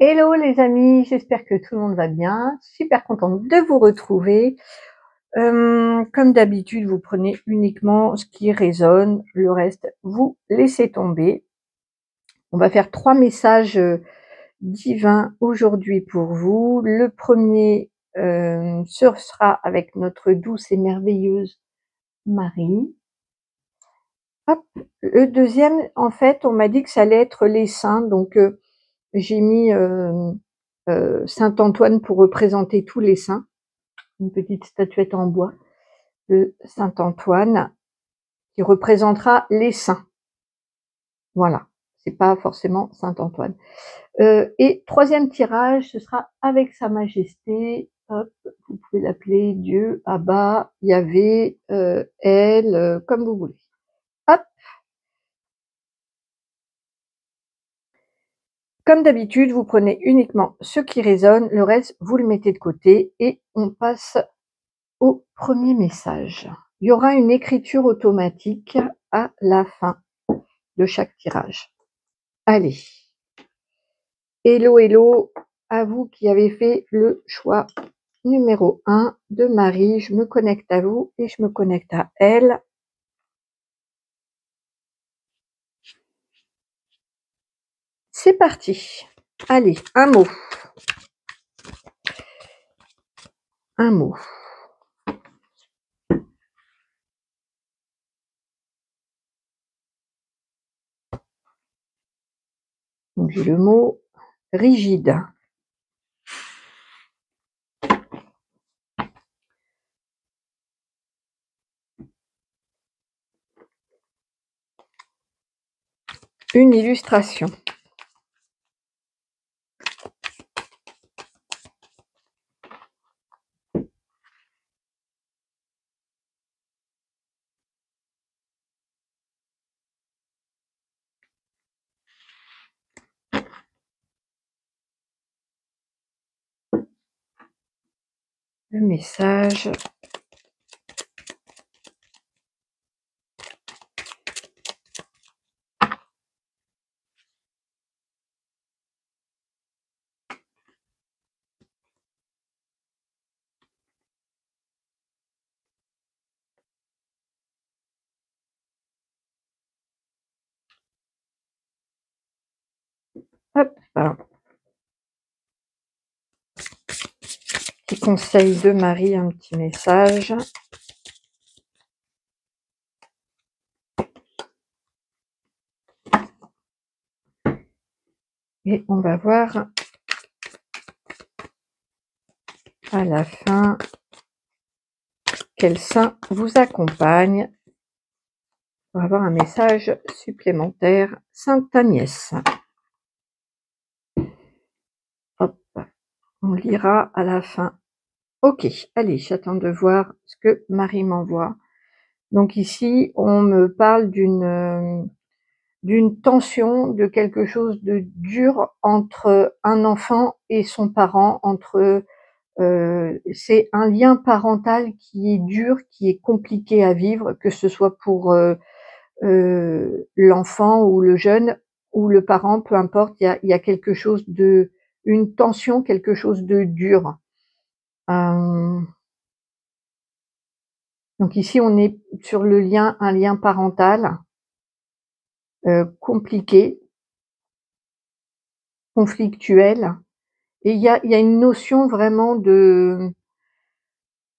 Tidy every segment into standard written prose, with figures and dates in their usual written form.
Hello les amis, j'espère que tout le monde va bien. Super contente de vous retrouver. Comme d'habitude, vous prenez uniquement ce qui résonne, le reste, vous laissez tomber. On va faire 3 messages divins aujourd'hui pour vous. Le premier, ce sera avec notre douce et merveilleuse Marie. Hop. Le deuxième, en fait, on m'a dit que ça allait être les saints, donc j'ai mis Saint Antoine pour représenter tous les saints, une petite statuette en bois de Saint Antoine qui représentera les saints. Voilà, c'est pas forcément Saint Antoine. Et troisième tirage, ce sera avec Sa Majesté. Hop, vous pouvez l'appeler Dieu, Abba, Yahvé, Elle, comme vous voulez. Hop. Comme d'habitude, vous prenez uniquement ce qui résonne, le reste, vous le mettez de côté et on passe au premier message. Il y aura une écriture automatique à la fin de chaque tirage. Allez. Hello, hello à vous qui avez fait le choix numéro 1 de Marie. Je me connecte à vous et je me connecte à elle. C'est parti. Allez, un mot. Un mot. Donc j'ai le mot rigide. Une illustration. Le message. Hop, alors. Petit conseil de Marie, un petit message. Et on va voir à la fin quel saint vous accompagne pour avoir un message supplémentaire. Sainte Agnès. Hop, on lira à la fin. Ok, allez, j'attends de voir ce que Marie m'envoie. Donc ici, on me parle d'une tension, de quelque chose de dur entre un enfant et son parent, entre c'est un lien parental qui est dur, qui est compliqué à vivre, que ce soit pour l'enfant ou le jeune ou le parent, peu importe, il y a quelque chose de, une tension, quelque chose de dur. Donc ici, on est sur le lien, un lien parental compliqué, conflictuel, et il y a une notion vraiment de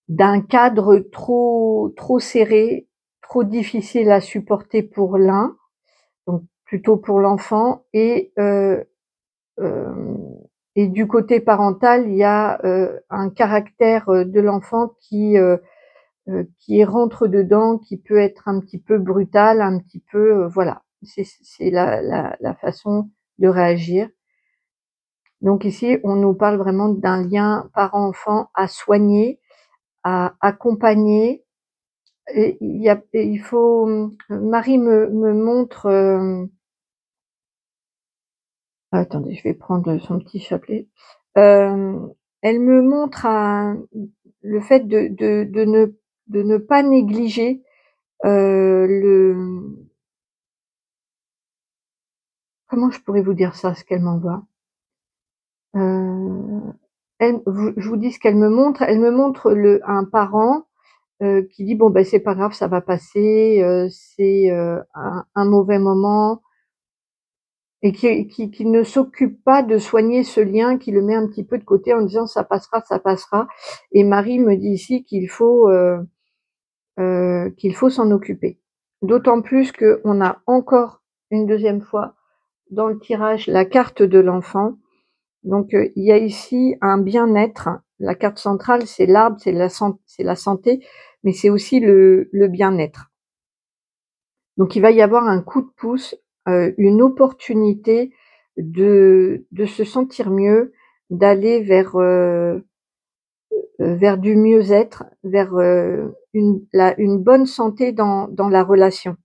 d'un cadre trop serré, trop difficile à supporter pour l'un, donc plutôt pour l'enfant, et du côté parental, il y a un caractère de l'enfant qui rentre dedans, qui peut être un petit peu brutal, un petit peu, voilà, c'est la façon de réagir. Donc ici, on nous parle vraiment d'un lien parent-enfant à soigner, à accompagner. Et il faut, Marie me montre, attendez, je vais prendre son petit chapelet. Elle me montre le fait de ne pas négliger le, comment je pourrais vous dire ça, ce qu'elle m'envoie? Je vous dis ce qu'elle me montre. Elle me montre un parent qui dit bon ben c'est pas grave, ça va passer, c'est un mauvais moment, et qui ne s'occupe pas de soigner ce lien, qui le met un petit peu de côté en disant ça passera, ça passera. Et Marie me dit ici qu'il faut s'en occuper. D'autant plus qu'on a encore une deuxième fois dans le tirage la carte de l'enfant. Donc il y a ici un bien-être. La carte centrale, c'est l'arbre, c'est la santé, mais c'est aussi le bien-être. Donc il va y avoir un coup de pouce, une opportunité de se sentir mieux, d'aller vers du mieux-être, vers une bonne santé dans la relation.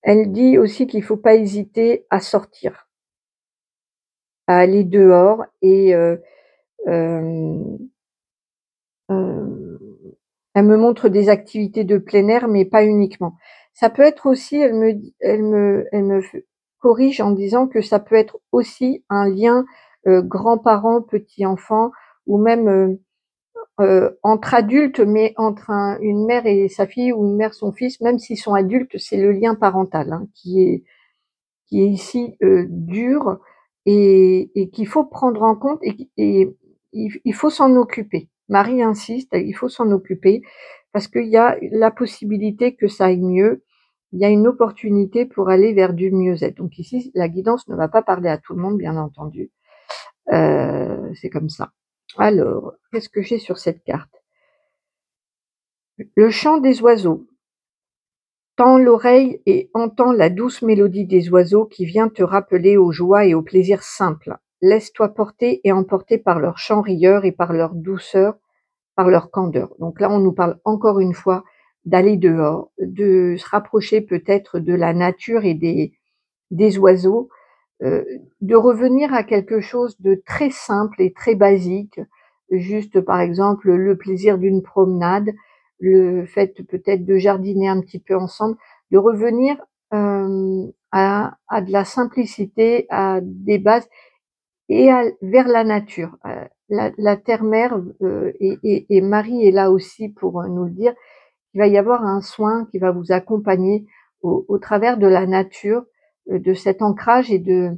Elle dit aussi qu'il faut pas hésiter à sortir, à aller dehors et hem, elle me montre des activités de plein air, mais pas uniquement. Ça peut être aussi, elle me corrige en disant que ça peut être aussi un lien, grands-parents, petits-enfants, ou même, entre adultes, mais entre une mère et sa fille, ou une mère son fils, même s'ils sont adultes, c'est le lien parental, hein, qui est ici, dur, et qu'il faut prendre en compte, et il faut s'en occuper. Marie insiste, il faut s'en occuper parce qu'il y a la possibilité que ça aille mieux. Il y a une opportunité pour aller vers du mieux-être. Donc ici, la guidance ne va pas parler à tout le monde, bien entendu. C'est comme ça. Alors, qu'est-ce que j'ai sur cette carte? Le chant des oiseaux. Tends l'oreille et entends la douce mélodie des oiseaux qui vient te rappeler aux joies et aux plaisirs simples. Laisse-toi porter et emporter par leur chant rieur et par leur douceur, par leur candeur. Donc là, on nous parle encore une fois d'aller dehors, de se rapprocher peut-être de la nature et des oiseaux, de revenir à quelque chose de très simple et très basique, juste par exemple le plaisir d'une promenade, le fait peut-être de jardiner un petit peu ensemble, de revenir à de la simplicité, à des bases, et vers la nature. La terre-mère, et Marie est là aussi pour nous le dire, il va y avoir un soin qui va vous accompagner au travers de la nature, de cet ancrage et de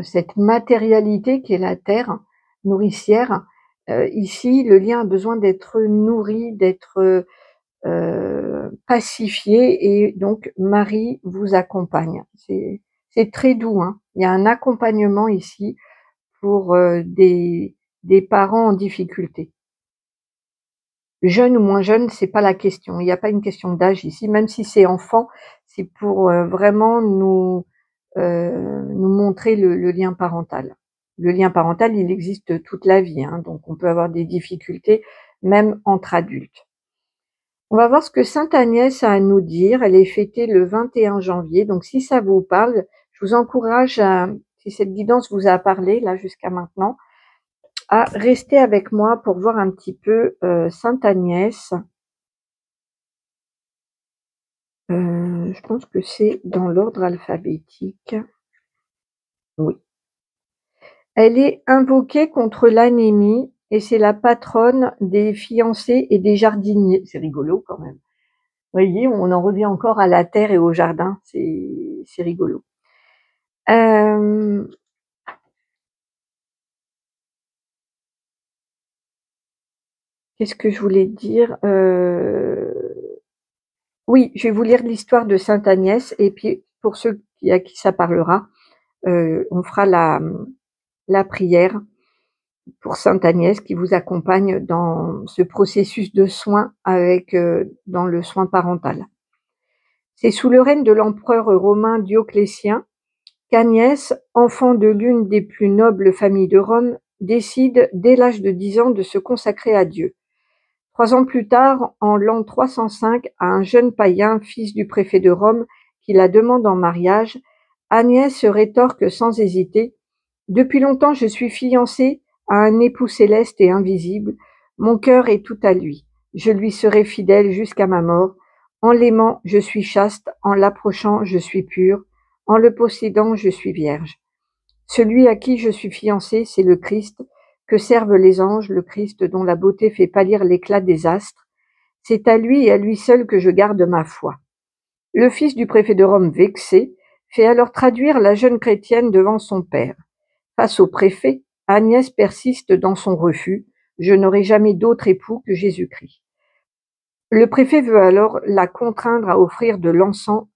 cette matérialité qui est la terre nourricière. Ici, le lien a besoin d'être nourri, d'être pacifié, et donc Marie vous accompagne. C'est très doux, hein. Il y a un accompagnement ici pour des parents en difficulté. Jeune ou moins jeune, c'est pas la question. Il y a pas une question d'âge ici, même si c'est enfant, c'est pour vraiment nous montrer le lien parental. Le lien parental, il existe toute la vie, hein, donc on peut avoir des difficultés même entre adultes. On va voir ce que Sainte Agnès a à nous dire. Elle est fêtée le 21 janvier, donc si ça vous parle, je vous encourage si cette guidance vous a parlé là jusqu'à maintenant, à rester avec moi pour voir un petit peu Sainte Agnès. Je pense que c'est dans l'ordre alphabétique. Oui. Elle est invoquée contre l'anémie et c'est la patronne des fiancés et des jardiniers. C'est rigolo quand même. Vous voyez, on en revient encore à la terre et au jardin. C'est rigolo. Qu'est-ce que je voulais dire? Oui, je vais vous lire l'histoire de Sainte Agnès, et puis pour ceux à qui ça parlera, on fera la prière pour Sainte Agnès qui vous accompagne dans ce processus de soin dans le soin parental. C'est sous le règne de l'empereur romain Dioclétien qu'Agnès, enfant de l'une des plus nobles familles de Rome, décide dès l'âge de 10 ans de se consacrer à Dieu. 3 ans plus tard, en l'an 305, à un jeune païen, fils du préfet de Rome, qui la demande en mariage, Agnès se rétorque sans hésiter: depuis longtemps je suis fiancée à un époux céleste et invisible, mon cœur est tout à lui, je lui serai fidèle jusqu'à ma mort, en l'aimant je suis chaste, en l'approchant je suis pure, en le possédant je suis vierge. Celui à qui je suis fiancée, c'est le Christ, que servent les anges, le Christ dont la beauté fait pâlir l'éclat des astres. C'est à lui et à lui seul que je garde ma foi. Le fils du préfet de Rome, vexé, fait alors traduire la jeune chrétienne devant son père. Face au préfet, Agnès persiste dans son refus. Je n'aurai jamais d'autre époux que Jésus-Christ. Le préfet veut alors la contraindre à offrir de l'encens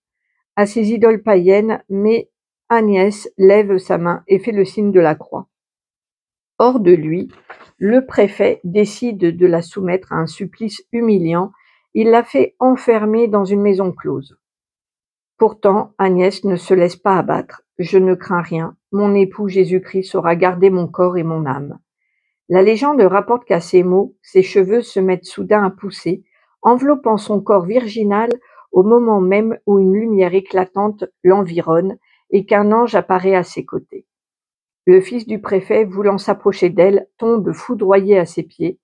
à ses idoles païennes, mais Agnès lève sa main et fait le signe de la croix. Hors de lui, le préfet décide de la soumettre à un supplice humiliant. Il la fait enfermer dans une maison close. Pourtant, Agnès ne se laisse pas abattre. Je ne crains rien. Mon époux Jésus-Christ saura garder mon corps et mon âme. La légende rapporte qu'à ces mots, ses cheveux se mettent soudain à pousser, enveloppant son corps virginal au moment même où une lumière éclatante l'environne et qu'un ange apparaît à ses côtés. Le fils du préfet, voulant s'approcher d'elle, tombe foudroyé à ses pieds.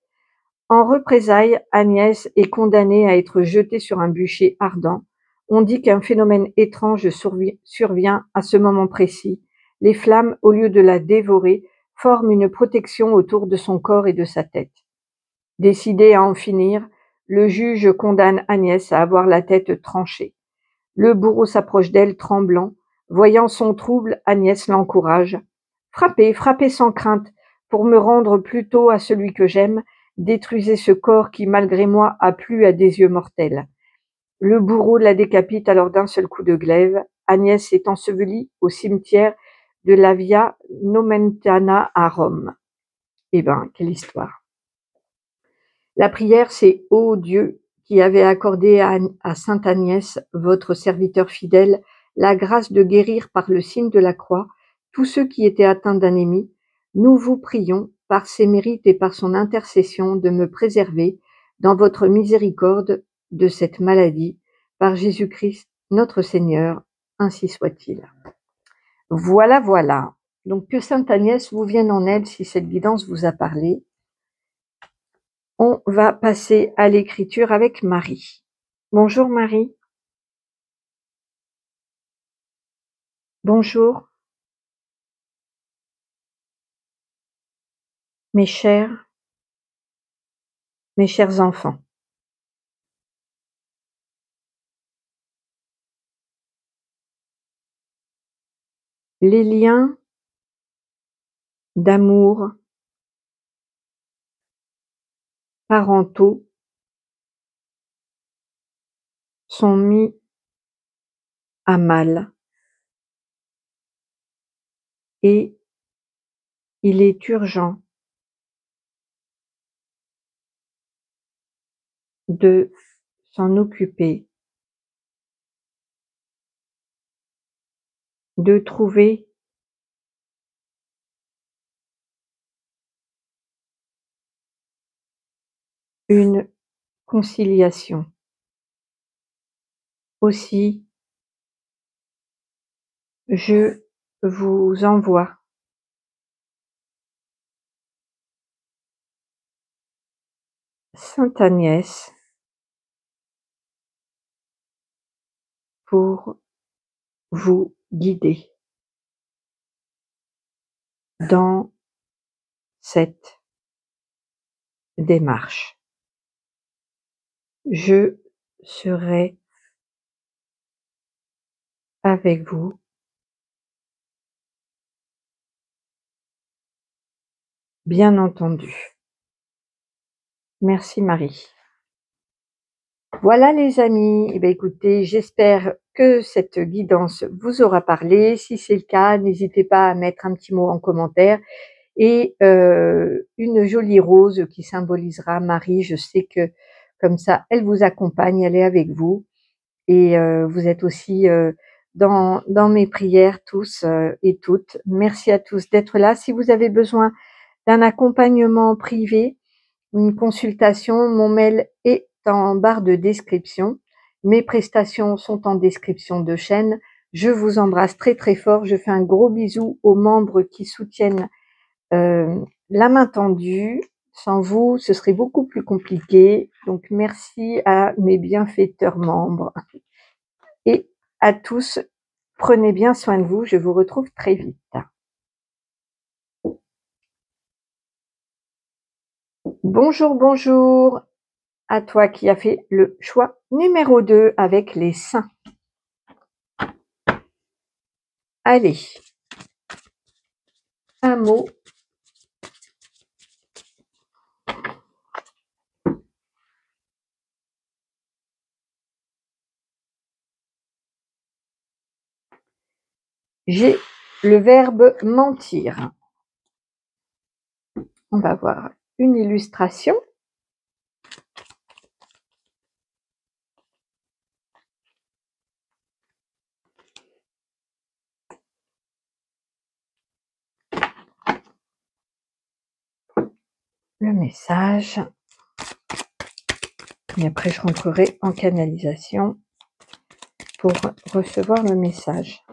En représailles, Agnès est condamnée à être jetée sur un bûcher ardent. On dit qu'un phénomène étrange survient à ce moment précis. Les flammes, au lieu de la dévorer, forment une protection autour de son corps et de sa tête. Décidé à en finir, le juge condamne Agnès à avoir la tête tranchée. Le bourreau s'approche d'elle tremblant. Voyant son trouble, Agnès l'encourage. Frappez, frappez sans crainte, pour me rendre plutôt à celui que j'aime. Détruisez ce corps qui, malgré moi, a plu à des yeux mortels. Le bourreau la décapite alors d'un seul coup de glaive. Agnès est ensevelie au cimetière de la Via Nomentana à Rome. Eh ben, quelle histoire! La prière, c'est « Ô Dieu, qui avez accordé à sainte Agnès, votre serviteur fidèle, la grâce de guérir par le signe de la croix tous ceux qui étaient atteints d'anémie, nous vous prions, par ses mérites et par son intercession, de me préserver, dans votre miséricorde, de cette maladie, par Jésus-Christ, notre Seigneur, ainsi soit-il. » Voilà, voilà. Donc que sainte Agnès vous vienne en aide si cette guidance vous a parlé. On va passer à l'écriture avec Marie. Bonjour Marie. Bonjour. Mes chers enfants. Les liens d'amour parentaux sont mis à mal et il est urgent de s'en occuper, de trouver une conciliation. Aussi, je vous envoie sainte Agnès pour vous guider dans cette démarche. Je serai avec vous bien entendu. Merci Marie. Voilà les amis, eh bien, écoutez, j'espère que cette guidance vous aura parlé. Si c'est le cas, n'hésitez pas à mettre un petit mot en commentaire et une jolie rose qui symbolisera Marie. Je sais que comme ça, elle vous accompagne, elle est avec vous et vous êtes aussi dans mes prières tous et toutes. Merci à tous d'être là. Si vous avez besoin d'un accompagnement privé, une consultation, mon mail est en barre de description. Mes prestations sont en description de chaîne. Je vous embrasse très très fort. Je fais un gros bisou aux membres qui soutiennent la main tendue. Sans vous, ce serait beaucoup plus compliqué. Donc merci à mes bienfaiteurs membres. Et à tous, prenez bien soin de vous. Je vous retrouve très vite. Bonjour, bonjour à toi qui as fait le choix numéro 2 avec les seins. Allez, un mot. J'ai le verbe mentir. On va voir une illustration. Le message. Et après, je rentrerai en canalisation pour recevoir le message.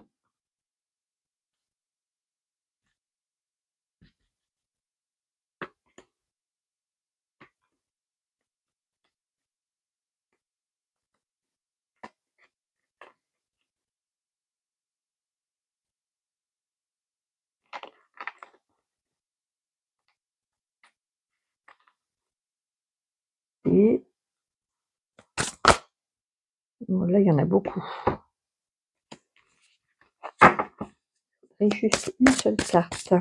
Et bon, là, il y en a beaucoup. Et juste une seule carte.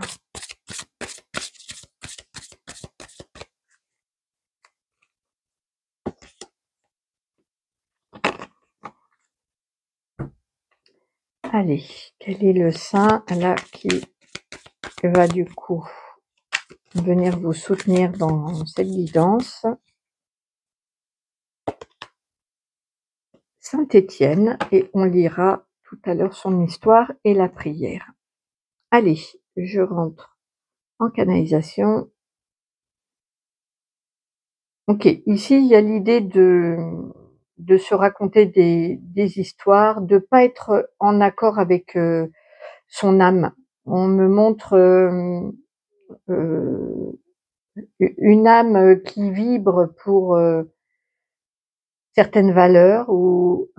Allez, quel est le saint là qui va du coup venir vous soutenir dans cette guidance? Saint Étienne, et on lira tout à l'heure son histoire et la prière. Allez, je rentre en canalisation. Ok, ici il y a l'idée de se raconter des histoires, de pas être en accord avec son âme. On me montre une âme qui vibre pour certaines valeurs ou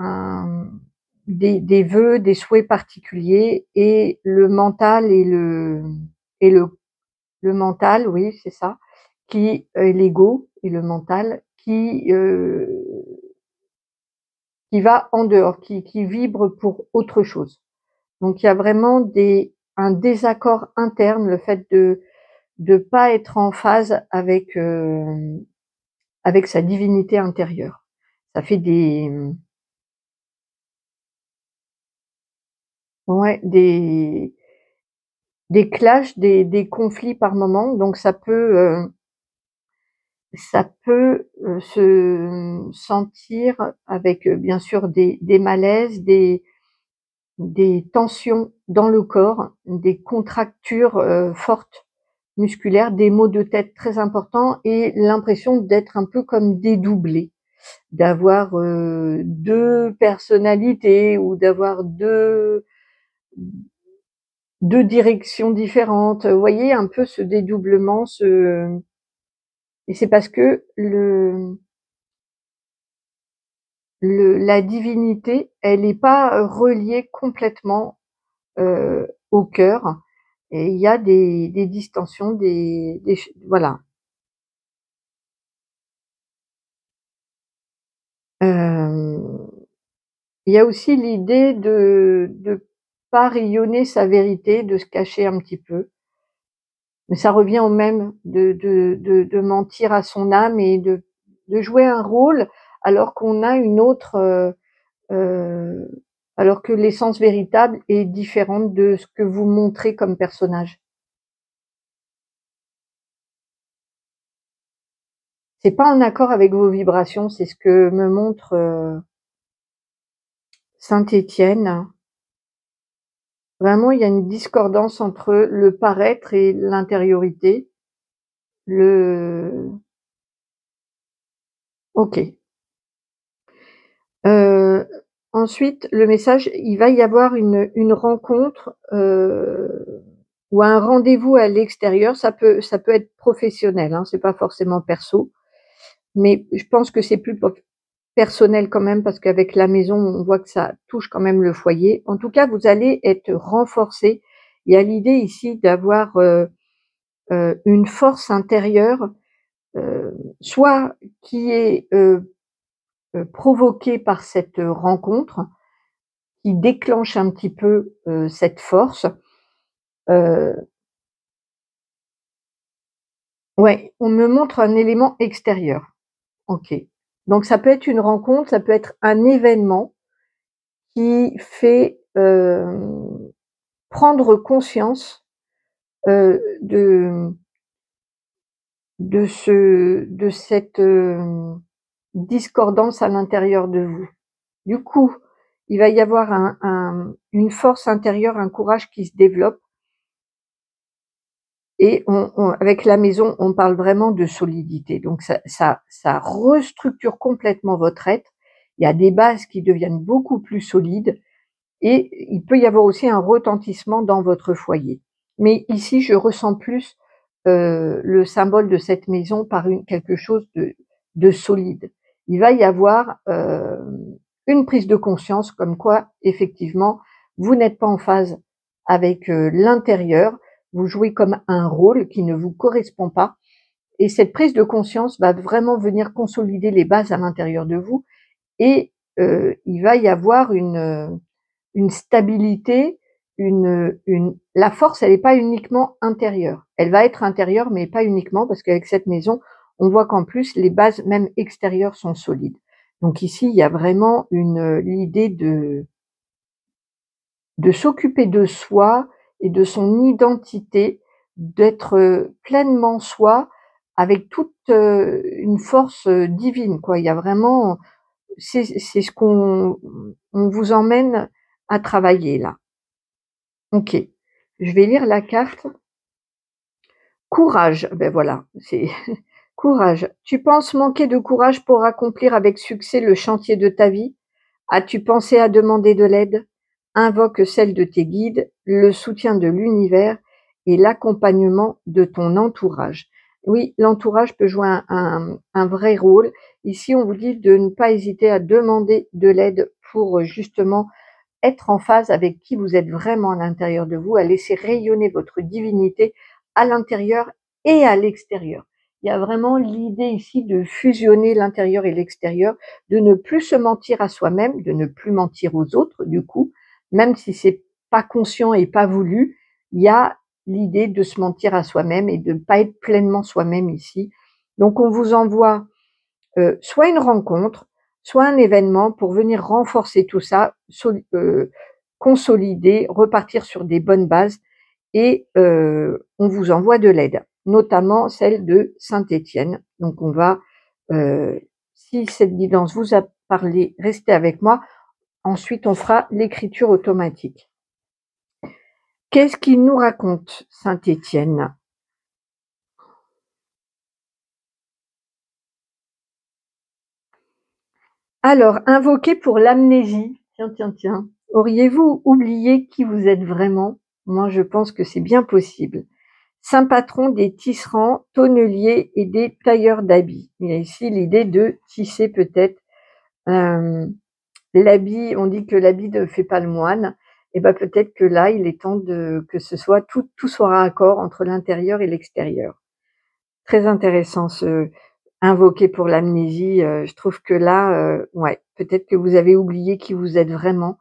des vœux, des souhaits particuliers, et le mental et le mental, oui, c'est ça, qui l'ego et le mental qui va en dehors, qui vibre pour autre chose. Donc il y a vraiment un désaccord interne, le fait de pas être en phase avec sa divinité intérieure. Ça fait ouais, des clashs, des conflits par moment, donc ça peut se sentir avec bien sûr des malaises, des tensions dans le corps, des contractures fortes musculaires, des maux de tête très importants et l'impression d'être un peu comme dédoublé, d'avoir 2 personnalités ou d'avoir deux directions différentes. Vous voyez un peu ce dédoublement, et c'est parce que la divinité, elle n'est pas reliée complètement au cœur, et il y a des distensions, voilà. Il y a aussi l'idée de pas rayonner sa vérité, de se cacher un petit peu. Mais ça revient au même de mentir à son âme et de jouer un rôle alors qu'on a une autre, alors que l'essence véritable est différente de ce que vous montrez comme personnage. C'est pas en accord avec vos vibrations, c'est ce que me montre Saint Étienne. Vraiment, il y a une discordance entre le paraître et l'intériorité. Le OK. Heu, Ensuite, le message, il va y avoir une rencontre, ou un rendez-vous à l'extérieur. Ça peut être professionnel, hein, c'est pas forcément perso, mais je pense que c'est plus personnel quand même, parce qu'avec la maison, on voit que ça touche quand même le foyer. En tout cas, vous allez être renforcés. Il y a l'idée ici d'avoir, une force intérieure soit qui est provoqué par cette rencontre, qui déclenche un petit peu cette force. Ouais, on me montre un élément extérieur. OK. Donc ça peut être une rencontre, ça peut être un événement qui fait, prendre conscience, de cette, discordance à l'intérieur de vous. Du coup, il va y avoir une force intérieure, un courage qui se développe et avec la maison, on parle vraiment de solidité. Donc ça restructure complètement votre être. Il y a des bases qui deviennent beaucoup plus solides et il peut y avoir aussi un retentissement dans votre foyer. Mais ici, je ressens plus, le symbole de cette maison par quelque chose de solide. Il va y avoir, une prise de conscience comme quoi, effectivement, vous n'êtes pas en phase avec, l'intérieur. Vous jouez comme un rôle qui ne vous correspond pas et cette prise de conscience va vraiment venir consolider les bases à l'intérieur de vous et il va y avoir une stabilité, la force, elle est pas uniquement intérieure. Elle va être intérieure, mais pas uniquement, parce qu'avec cette maison, on voit qu'en plus, les bases, même extérieures, sont solides. Donc ici, il y a vraiment l'idée de s'occuper de soi et de son identité, d'être, pleinement soi, avec toute, une force, divine, quoi. Il y a vraiment c'est ce on vous emmène à travailler là. OK. Je vais lire la carte. Courage, ben voilà, c'est courage. Tu penses manquer de courage pour accomplir avec succès le chantier de ta vie? As-tu pensé à demander de l'aide? Invoque celle de tes guides, le soutien de l'univers et l'accompagnement de ton entourage. Oui, l'entourage peut jouer un vrai rôle. Ici, on vous dit de ne pas hésiter à demander de l'aide pour justement être en phase avec qui vous êtes vraiment à l'intérieur de vous, à laisser rayonner votre divinité à l'intérieur et à l'extérieur. Il y a vraiment l'idée ici de fusionner l'intérieur et l'extérieur, de ne plus se mentir à soi-même, de ne plus mentir aux autres du coup, même si c'est pas conscient et pas voulu, il y a l'idée de se mentir à soi-même et de ne pas être pleinement soi-même ici. Donc on vous envoie soit une rencontre, soit un événement pour venir renforcer tout ça, consolider, repartir sur des bonnes bases et on vous envoie de l'aide, notamment celle de Saint-Étienne. Donc on va, si cette guidance vous a parlé, restez avec moi. Ensuite, on fera l'écriture automatique. Qu'est-ce qu'il nous raconte, Saint-Étienne? Alors, invoqué pour l'amnésie. Tiens, tiens, tiens. Auriez-vous oublié qui vous êtes vraiment? Moi, je pense que c'est bien possible. Saint patron des tisserands, tonneliers et des tailleurs d'habits. Il y a ici l'idée de tisser peut-être l'habit. On dit que l'habit ne fait pas le moine. Et ben peut-être que là, il est temps que ce soit tout soit raccord entre l'intérieur et l'extérieur. Très intéressant ce invoqué pour l'amnésie. Je trouve que là, ouais, peut-être que vous avez oublié qui vous êtes vraiment,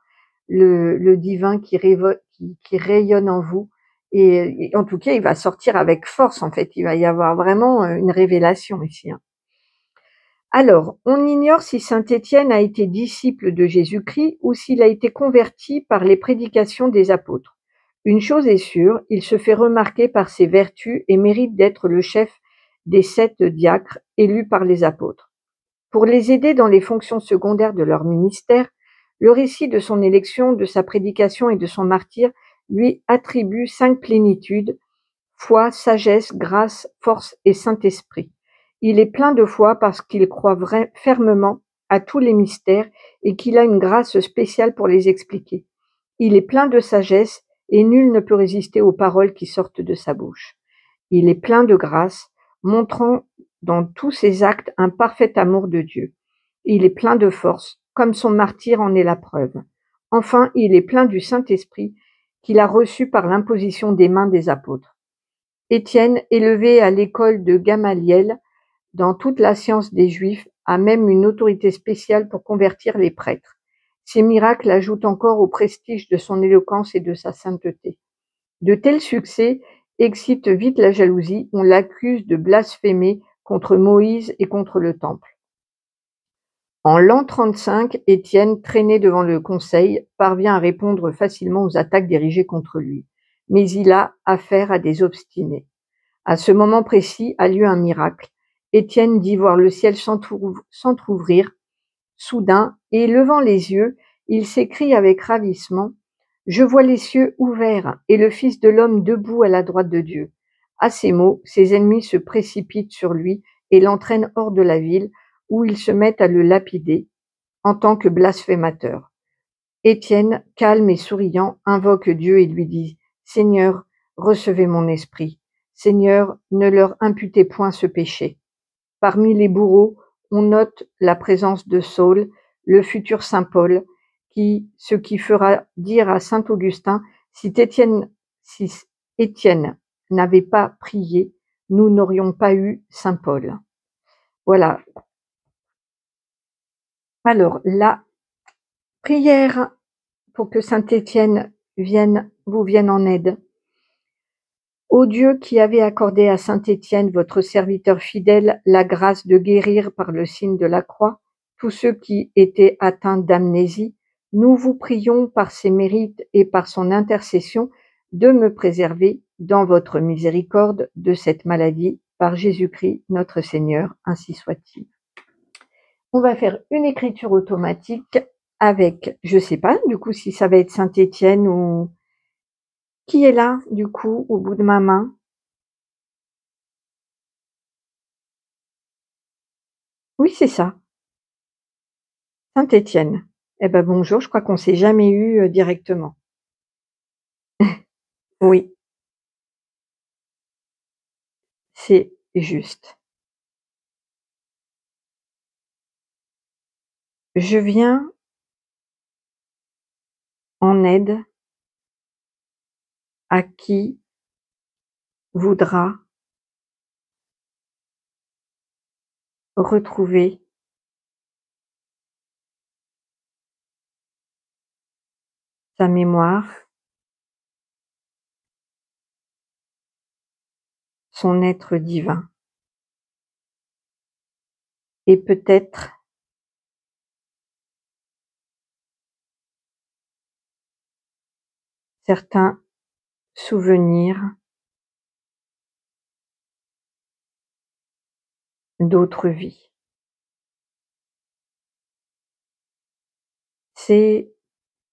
le divin qui rayonne en vous et en tout cas, il va sortir avec force, en fait. Il va y avoir vraiment, une révélation ici, hein. Alors, on ignore si saint Étienne a été disciple de Jésus-Christ ou s'il a été converti par les prédications des apôtres. Une chose est sûre, il se fait remarquer par ses vertus et mérite d'être le chef des 7 diacres élus par les apôtres. Pour les aider dans les fonctions secondaires de leur ministère, le récit de son élection, de sa prédication et de son martyre lui attribue 5 plénitudes: foi, sagesse, grâce, force et Saint-Esprit. Il est plein de foi parce qu'il croit fermement à tous les mystères et qu'il a une grâce spéciale pour les expliquer. Il est plein de sagesse et nul ne peut résister aux paroles qui sortent de sa bouche. Il est plein de grâce, montrant dans tous ses actes un parfait amour de Dieu. Il est plein de force, comme son martyre en est la preuve. Enfin, il est plein du Saint-Esprit qu'il a reçu par l'imposition des mains des apôtres. Étienne, élevé à l'école de Gamaliel, dans toute la science des Juifs, a même une autorité spéciale pour convertir les prêtres. Ces miracles ajoutent encore au prestige de son éloquence et de sa sainteté. De tels succès excitent vite la jalousie, on l'accuse de blasphémer contre Moïse et contre le temple. En l'an 35, Étienne, traîné devant le conseil, parvient à répondre facilement aux attaques dirigées contre lui. Mais il a affaire à des obstinés. À ce moment précis a lieu un miracle. Étienne dit voir le ciel s'entr'ouvrir soudain, et levant les yeux, il s'écrie avec ravissement: Je vois les cieux ouverts et le Fils de l'homme debout à la droite de Dieu. À ces mots, ses ennemis se précipitent sur lui et l'entraînent hors de la ville, où ils se mettent à le lapider en tant que blasphémateur. Étienne, calme et souriant, invoque Dieu et lui dit: Seigneur, recevez mon esprit. Seigneur, ne leur imputez point ce péché. Parmi les bourreaux, on note la présence de Saul, le futur saint Paul, ce qui fera dire à saint Augustin: si Étienne n'avait pas prié, nous n'aurions pas eu saint Paul. Voilà. Alors, la prière pour que saint Étienne vous vienne en aide. Ô Dieu qui avez accordé à saint Étienne, votre serviteur fidèle, la grâce de guérir par le signe de la croix tous ceux qui étaient atteints d'amnésie, nous vous prions par ses mérites et par son intercession de me préserver dans votre miséricorde de cette maladie, par Jésus-Christ notre Seigneur, ainsi soit-il. On va faire une écriture automatique avec, je sais pas du coup si ça va être saint Étienne ou... Qui est là, du coup, au bout de ma main? Oui, c'est ça, saint Étienne. Eh ben bonjour, je crois qu'on s'est jamais eu directement. Oui, c'est juste. Je viens en aide à qui voudra retrouver sa mémoire, son être divin. Et peut-être certains souvenirs d'autres vies. C'est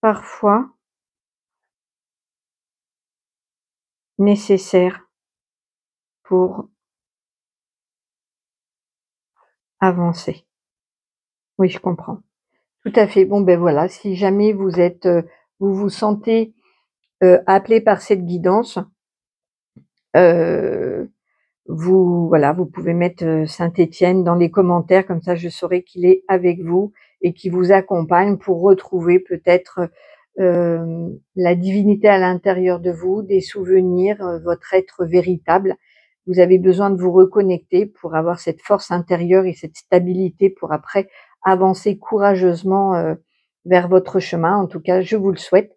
parfois nécessaire pour avancer. Oui, je comprends. Tout à fait. Bon, ben voilà, si jamais vous vous sentez appelé par cette guidance, euh, vous pouvez mettre saint Étienne dans les commentaires, comme ça je saurai qu'il est avec vous et qui vous accompagne pour retrouver peut-être la divinité à l'intérieur de vous, des souvenirs, votre être véritable. Vous avez besoin de vous reconnecter pour avoir cette force intérieure et cette stabilité pour après avancer courageusement vers votre chemin. En tout cas, je vous le souhaite.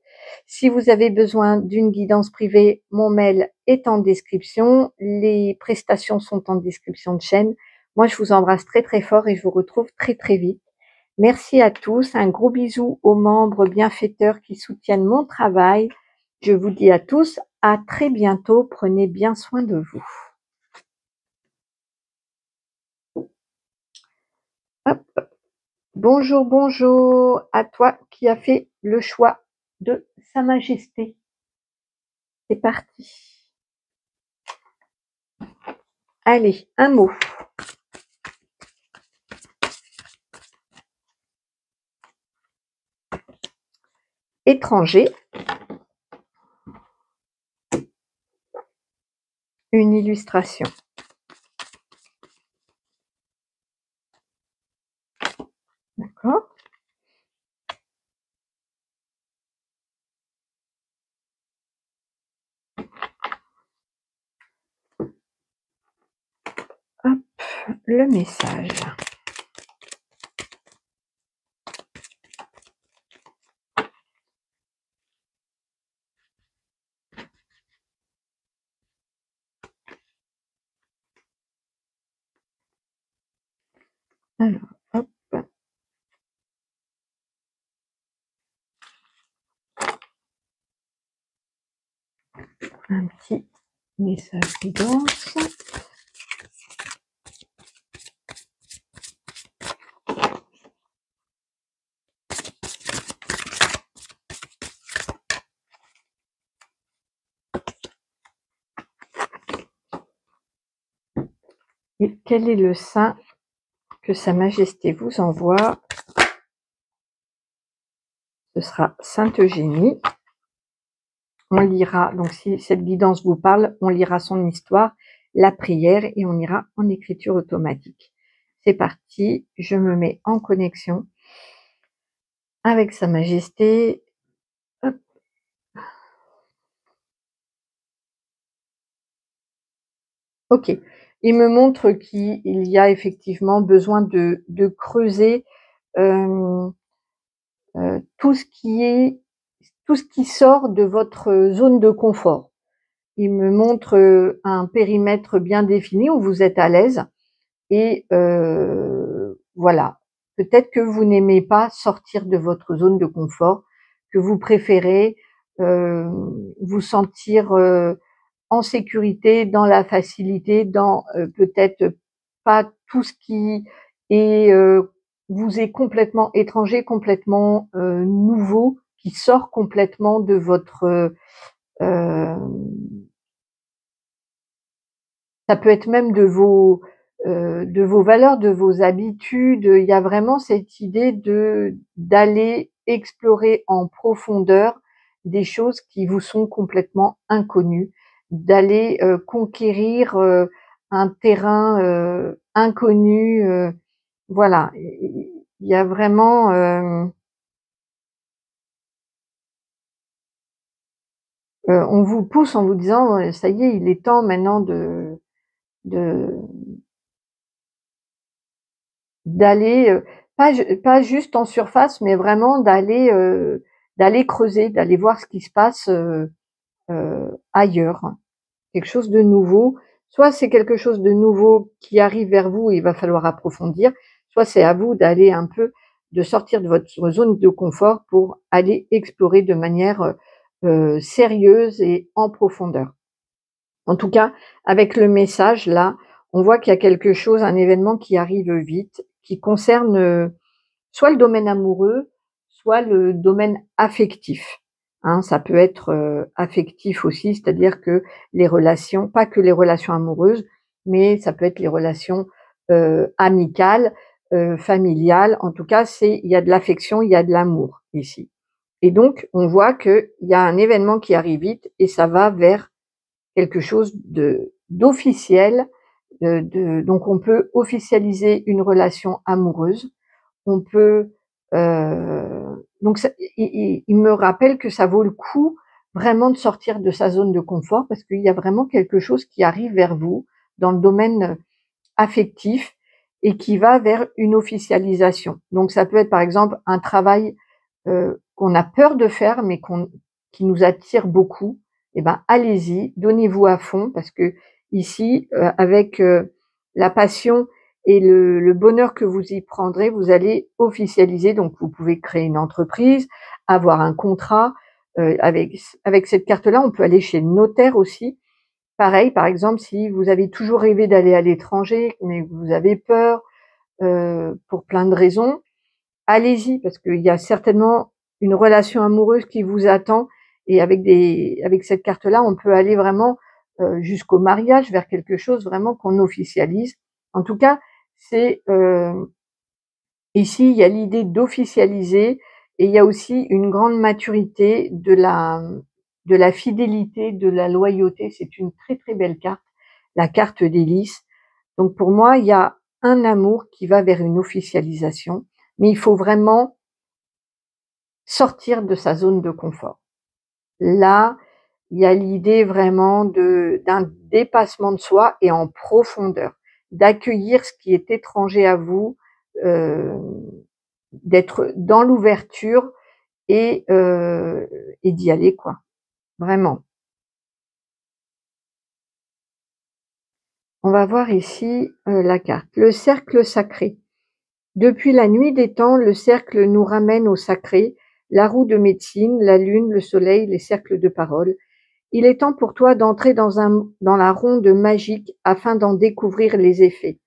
Si vous avez besoin d'une guidance privée, mon mail est en description. Les prestations sont en description de chaîne. Moi, je vous embrasse très très fort et je vous retrouve très très vite. Merci à tous. Un gros bisou aux membres bienfaiteurs qui soutiennent mon travail. Je vous dis à tous à très bientôt. Prenez bien soin de vous. Hop. Bonjour, bonjour à toi qui as fait le choix de Sa Majesté. C'est parti. Allez, un mot. Étranger. Une illustration. D'accord. Hop, le message. Alors, hop. Un petit message guidance. Et quel est le saint que Sa Majesté vous envoie? Ce sera Sainte Eugénie. On lira, donc si cette guidance vous parle, on lira son histoire, la prière, et on ira en écriture automatique. C'est parti, je me mets en connexion avec Sa Majesté. Hop. Ok, il me montre qu'il y a effectivement besoin de creuser tout ce qui sort de votre zone de confort. Il me montre un périmètre bien défini où vous êtes à l'aise et voilà. Peut-être que vous n'aimez pas sortir de votre zone de confort, que vous préférez vous sentir en sécurité, dans la facilité, dans peut-être pas tout ce qui est vous est complètement étranger, complètement nouveau, qui sort complètement de votre ça peut être même de vos valeurs, de vos habitudes. Il y a vraiment cette idée d'aller explorer en profondeur des choses qui vous sont complètement inconnues, d'aller conquérir un terrain inconnu. Voilà, il y a vraiment on vous pousse en vous disant ça y est, il est temps maintenant de d'aller pas juste en surface, mais vraiment d'aller creuser, d'aller voir ce qui se passe ailleurs. Quelque chose de nouveau. Soit c'est quelque chose de nouveau qui arrive vers vous et il va falloir approfondir, soit c'est à vous d'aller un peu de sortir de votre zone de confort pour aller explorer de manière sérieuse et en profondeur. En tout cas, avec le message là, on voit qu'il y a quelque chose, un événement qui arrive vite, qui concerne soit le domaine amoureux, soit le domaine affectif. Hein, ça peut être affectif aussi, c'est-à-dire que les relations, pas que les relations amoureuses, mais ça peut être les relations amicales, familiales. En tout cas, il y a de l'affection, il y a de l'amour ici. Et donc, on voit qu'il y a un événement qui arrive vite et ça va vers quelque chose d'officiel. Donc, on peut officialiser une relation amoureuse. On peut donc il me rappelle que ça vaut le coup vraiment de sortir de sa zone de confort parce qu'il y a vraiment quelque chose qui arrive vers vous dans le domaine affectif et qui va vers une officialisation. Donc ça peut être par exemple un travail qu'on a peur de faire mais qui nous attire beaucoup. Eh ben allez-y, donnez-vous à fond parce que ici avec la passion et le bonheur que vous y prendrez, vous allez officialiser. Donc vous pouvez créer une entreprise, avoir un contrat. Avec cette carte-là, on peut aller chez le notaire aussi. Pareil, par exemple, si vous avez toujours rêvé d'aller à l'étranger, mais que vous avez peur pour plein de raisons, allez-y parce qu'il y a certainement une relation amoureuse qui vous attend. Et avec cette carte-là, on peut aller vraiment jusqu'au mariage, vers quelque chose vraiment qu'on officialise. En tout cas, c'est ici, il y a l'idée d'officialiser et il y a aussi une grande maturité de la fidélité, de la loyauté. C'est une très, très belle carte, la carte des lys. Donc pour moi, il y a un amour qui va vers une officialisation, mais il faut vraiment sortir de sa zone de confort. Là, il y a l'idée vraiment d'un dépassement de soi et en profondeur. d'accueillir ce qui est étranger à vous, d'être dans l'ouverture et d'y aller quoi, vraiment. On va voir ici, la carte. Le cercle sacré. Depuis la nuit des temps, le cercle nous ramène au sacré, la roue de médecine, la lune, le soleil, les cercles de parole. Il est temps pour toi d'entrer dans la ronde magique afin d'en découvrir les effets.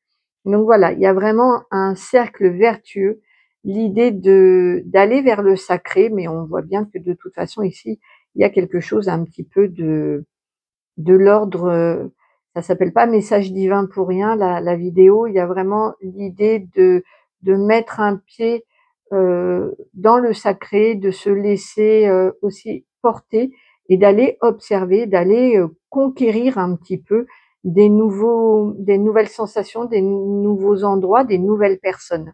Donc voilà, il y a vraiment un cercle vertueux, l'idée d'aller vers le sacré, mais on voit bien que de toute façon ici, il y a quelque chose un petit peu de l'ordre, ça s'appelle pas message divin pour rien, la vidéo. Il y a vraiment l'idée de mettre un pied, dans le sacré, de se laisser, aussi porter et d'aller observer, d'aller, conquérir un petit peu des nouvelles sensations, des nouveaux endroits, des nouvelles personnes.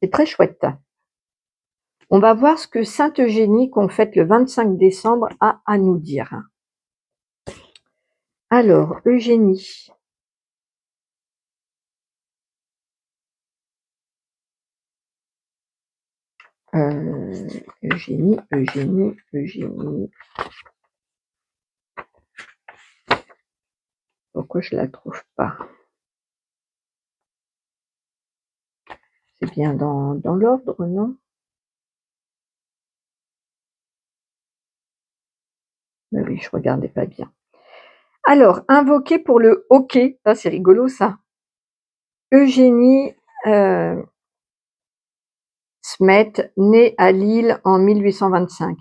C'est très chouette. On va voir ce que Sainte Eugénie, qu'on fête le 25 décembre, a à nous dire. Alors, Eugénie. Eugénie, Eugénie, Eugénie. Pourquoi je la trouve pas? C'est bien dans l'ordre, non? Mais oui, je regardais pas bien. Alors, invoquée pour le hockey, ça c'est rigolo ça. Eugénie Smet, née à Lille en 1825.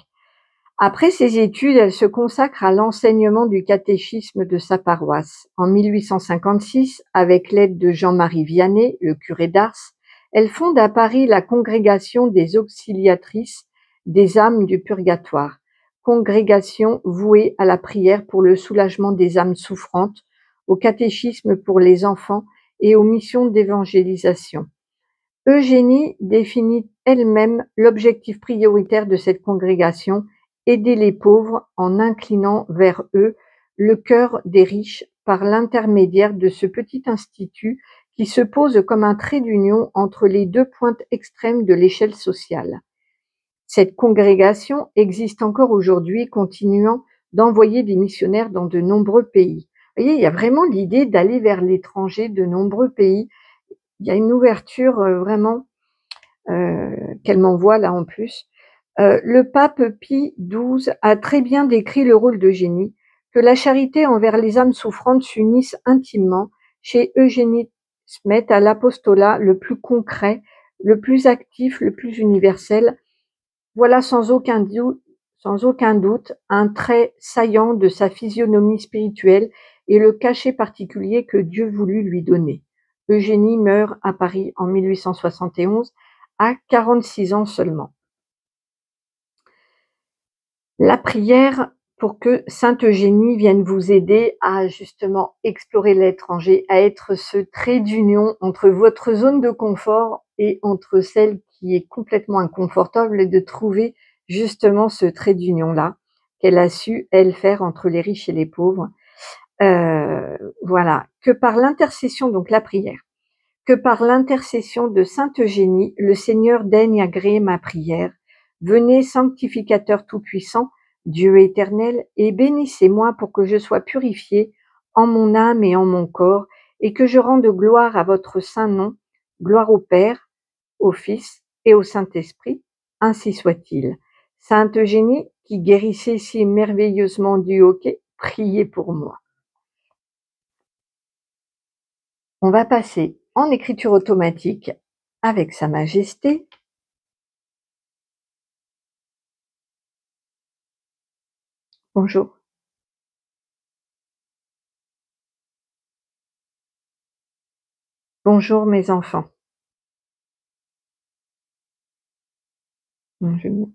Après ses études, elle se consacre à l'enseignement du catéchisme de sa paroisse. En 1856, avec l'aide de Jean-Marie Vianney, le curé d'Ars, elle fonde à Paris la congrégation des auxiliatrices des âmes du purgatoire, congrégation vouée à la prière pour le soulagement des âmes souffrantes, au catéchisme pour les enfants et aux missions d'évangélisation. Eugénie définit elle-même l'objectif prioritaire de cette congrégation: aider les pauvres en inclinant vers eux le cœur des riches par l'intermédiaire de ce petit institut qui se pose comme un trait d'union entre les deux pointes extrêmes de l'échelle sociale. Cette congrégation existe encore aujourd'hui, continuant d'envoyer des missionnaires dans de nombreux pays. Vous voyez, il y a vraiment l'idée d'aller vers l'étranger, de nombreux pays. Il y a une ouverture vraiment qu'elle m'envoie là en plus. Le pape Pie XII a très bien décrit le rôle d'Eugénie, que la charité envers les âmes souffrantes s'unisse intimement chez Eugénie Smet à l'apostolat le plus concret, le plus actif, le plus universel. Voilà sans aucun doute un trait saillant de sa physionomie spirituelle et le cachet particulier que Dieu voulut lui donner. Eugénie meurt à Paris en 1871 à 46 ans seulement. La prière pour que Sainte Eugénie vienne vous aider à justement explorer l'étranger, à être ce trait d'union entre votre zone de confort et entre celle qui est complètement inconfortable, et de trouver justement ce trait d'union-là qu'elle a su, elle, faire entre les riches et les pauvres. Voilà, que par l'intercession, donc la prière, que par l'intercession de Sainte Eugénie, le Seigneur daigne agréer ma prière. Venez, sanctificateur tout-puissant, Dieu éternel, et bénissez-moi pour que je sois purifié en mon âme et en mon corps, et que je rende gloire à votre saint nom, gloire au Père, au Fils et au Saint-Esprit, ainsi soit-il. Sainte Eugénie, qui guérissait si merveilleusement du hoquet, priez pour moi. On va passer en écriture automatique avec Sa Majesté. Bonjour. Bonjour mes enfants. Bonjour.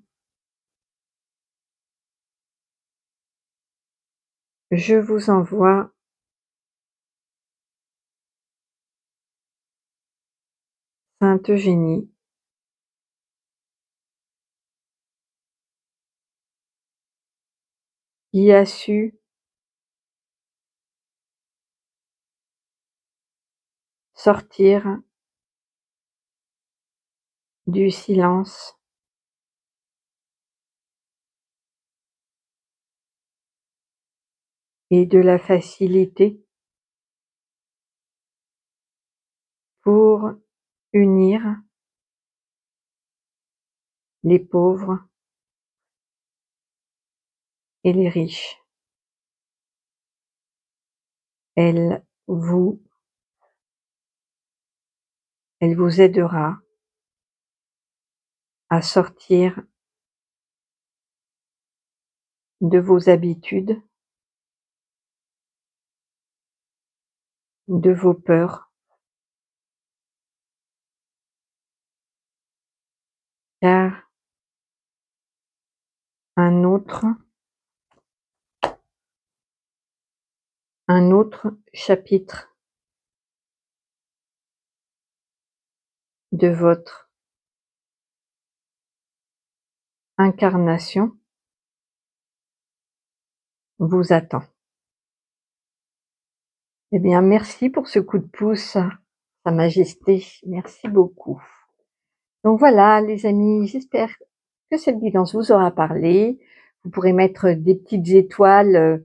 Je vous envoie Sainte Eugénie, qui a su sortir du silence et de la facilité pour unir les pauvres et les riches. Elle vous elle vous aidera à sortir de vos habitudes, de vos peurs, car un autre chapitre de votre incarnation vous attend. Eh bien, merci pour ce coup de pouce, Sa Majesté, merci beaucoup. Donc voilà les amis, j'espère que cette guidance vous aura parlé. Vous pourrez mettre des petites étoiles,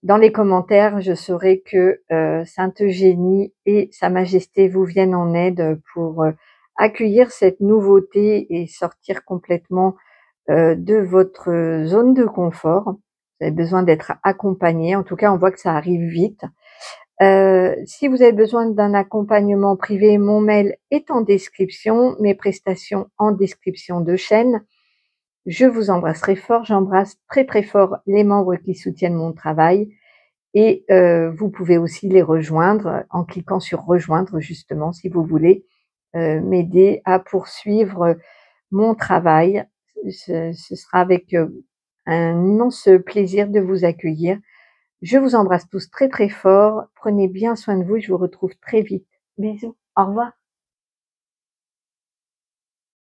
dans les commentaires. Je saurai que, Sainte Eugénie et Sa Majesté vous viennent en aide pour, accueillir cette nouveauté et sortir complètement, de votre zone de confort. Vous avez besoin d'être accompagné, en tout cas on voit que ça arrive vite. Si vous avez besoin d'un accompagnement privé, mon mail est en description, mes prestations en description de chaîne. Je vous embrasserai fort, j'embrasse très très fort les membres qui soutiennent mon travail et vous pouvez aussi les rejoindre en cliquant sur rejoindre justement si vous voulez, m'aider à poursuivre mon travail. Ce sera avec, un immense plaisir de vous accueillir. Je vous embrasse tous très très fort, prenez bien soin de vous et je vous retrouve très vite. Bisous, au revoir.